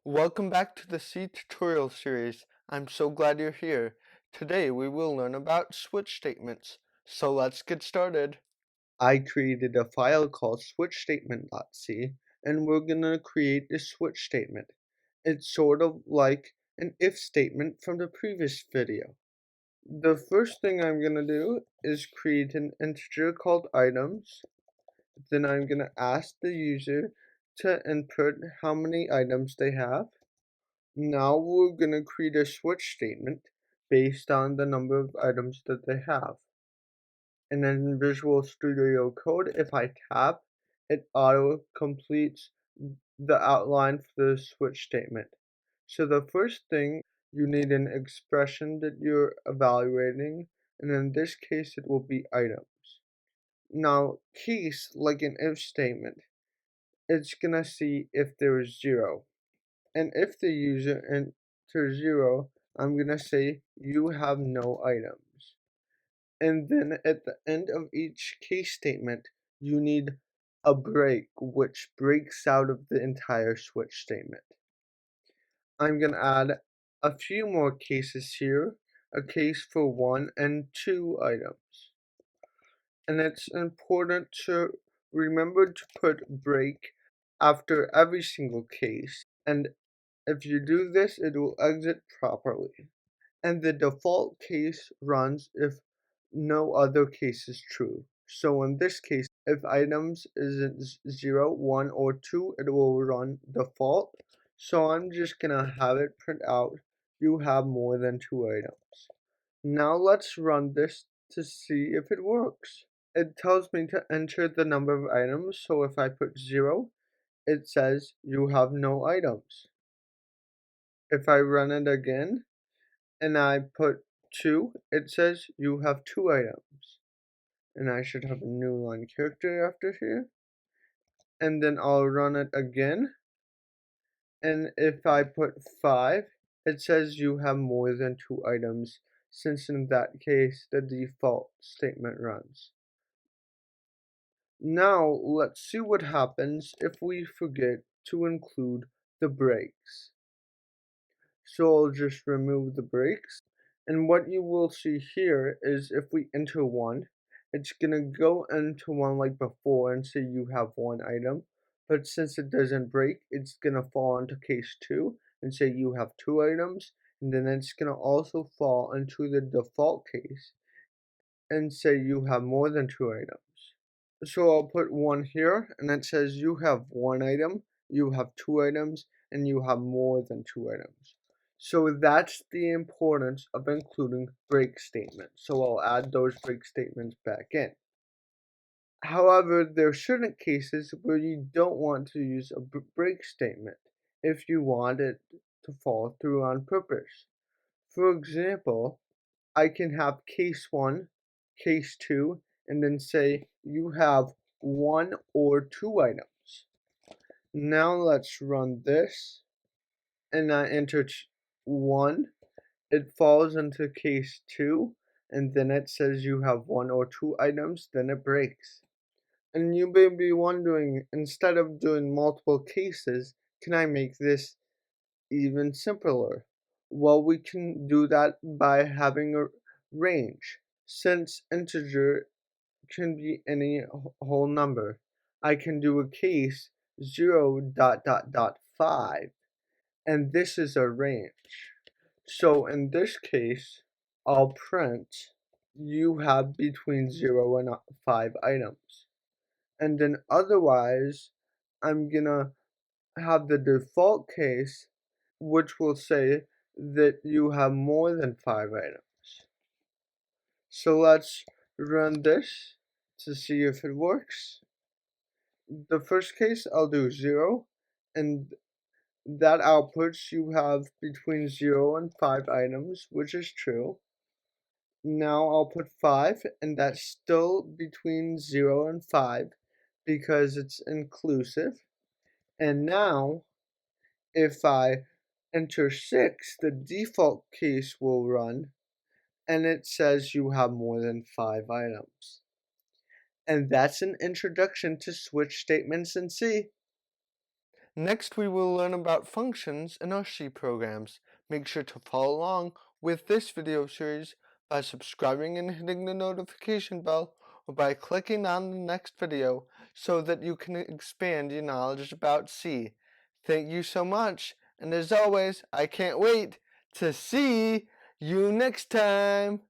Welcome back to the C tutorial series. I'm so glad you're here. Today we will learn about switch statements. So let's get started. I created a file called switchStatement.c and we're going to create a switch statement. It's sort of like an if statement from the previous video. The first thing I'm going to do is create an integer called items. Then I'm going to ask the user to input how many items they have. Now we're going to create a switch statement based on the number of items that they have. And then in Visual Studio Code, if I tap, it auto completes the outline for the switch statement. So the first thing, you need an expression that you're evaluating, and in this case it will be items. Now case, like an if statement, it's gonna see if there is 0. And if the user enters 0, I'm going to say you have no items. And then at the end of each case statement, you need a break, which breaks out of the entire switch statement. I'm going to add a few more cases here, a case for 1 and 2 items. And it's important to remember to put break after every single case. And if you do this, it will exit properly. And the default case runs if no other case is true. So in this case, if items isn't 0, 1, or 2, it will run default. So I'm just gonna have it print out you have more than 2 items. Now let's run this to see if it works. It tells me to enter the number of items, so if I put 0, it says you have no items. If I run it again and I put 2, it says you have 2 items. And I should have a new line character after here. And then I'll run it again. And if I put 5, it says you have more than 2 items, since in that case the default statement runs. Now let's see what happens if we forget to include the breaks. So I'll just remove the breaks. And what you will see here is if we enter 1, it's going to go into 1 like before and say you have 1 item. But since it doesn't break, it's going to fall into case 2 and say you have 2 items. And then it's going to also fall into the default case and say you have more than 2 items. So I'll put 1 here, and it says you have 1 item, you have 2 items, and you have more than 2 items. So that's the importance of including break statements. So I'll add those break statements back in. However, there are certain cases where you don't want to use a break statement if you want it to fall through on purpose. For example, I can have case 1, case 2, and then say you have 1 or 2 items. Now let's run this, and I enter 1. It falls into case 2, and then it says you have 1 or 2 items, then it breaks. And you may be wondering, instead of doing multiple cases, can I make this even simpler? Well, we can do that by having a range. Since integer can be any whole number, I can do a case 0.5, and this is a range. So in this case, I'll print you have between 0 and 5 items. And then otherwise, I'm gonna have the default case, which will say that you have more than 5 items. So let's run this to see if it works. The first case, I'll do 0, and that outputs you have between 0 and 5 items, which is true. Now I'll put 5, and that's still between 0 and 5 because it's inclusive. And now, if I enter 6, the default case will run, and it says you have more than 5 items. And that's an introduction to switch statements in C. Next, we will learn about functions in our C programs. Make sure to follow along with this video series by subscribing and hitting the notification bell, or by clicking on the next video so that you can expand your knowledge about C. Thank you so much, and as always, I can't wait to see you next time!